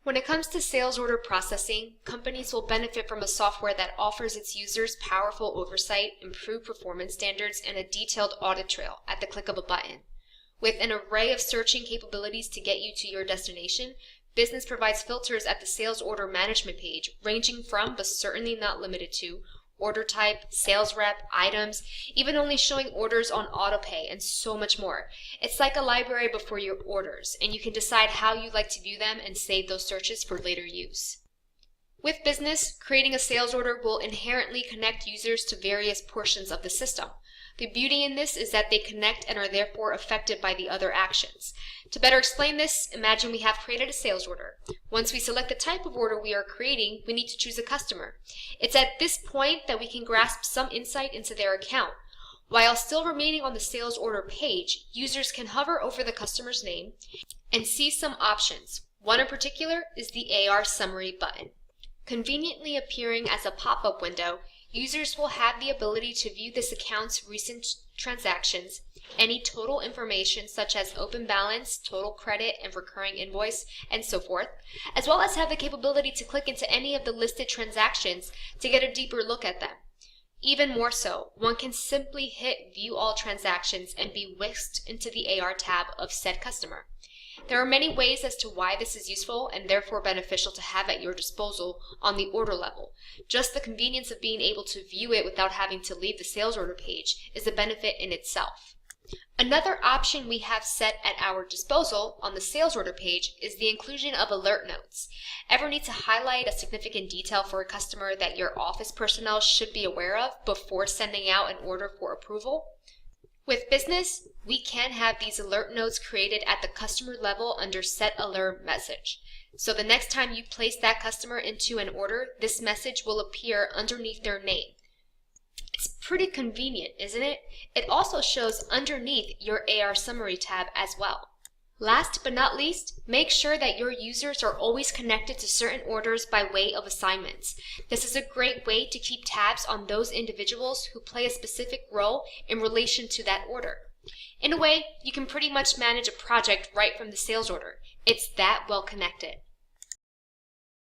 When it comes to sales order processing, companies will benefit from a software that offers its users powerful oversight, improved performance standards, and a detailed audit trail at the click of a button. With an array of searching capabilities to get you to your destination, business provides filters at the sales order management page, ranging from, but certainly not limited to, order type, sales rep, items, even only showing orders on autopay, and so much more. It's like a library before your orders, and you can decide how you'd like to view them and save those searches for later use. With business, creating a sales order will inherently connect users to various portions of the system. The beauty in this is that they connect and are therefore affected by the other actions. To better explain this, imagine we have created a sales order. Once we select the type of order we are creating, we need to choose a customer. It's at this point that we can grasp some insight into their account. While still remaining on the sales order page, users can hover over the customer's name and see some options. One in particular is the AR summary button. Conveniently appearing as a pop-up window, users will have the ability to view this account's recent transactions, any total information such as open balance, total credit, and recurring invoice, and so forth, as well as have the capability to click into any of the listed transactions to get a deeper look at them. Even more so, one can simply hit View All Transactions and be whisked into the AR tab of said customer. There are many ways as to why this is useful and therefore beneficial to have at your disposal on the order level. Just the convenience of being able to view it without having to leave the sales order page is a benefit in itself. Another option we have set at our disposal on the sales order page is the inclusion of alert notes. Ever need to highlight a significant detail for a customer that your office personnel should be aware of before sending out an order for approval? With business, we can have these alert notes created at the customer level under Set Alert Message. So the next time you place that customer into an order, this message will appear underneath their name. It's pretty convenient, isn't it? It also shows underneath your AR Summary tab as well. Last but not least, make sure that your users are always connected to certain orders by way of assignments. This is a great way to keep tabs on those individuals who play a specific role in relation to that order. In a way, you can pretty much manage a project right from the sales order. It's that well connected.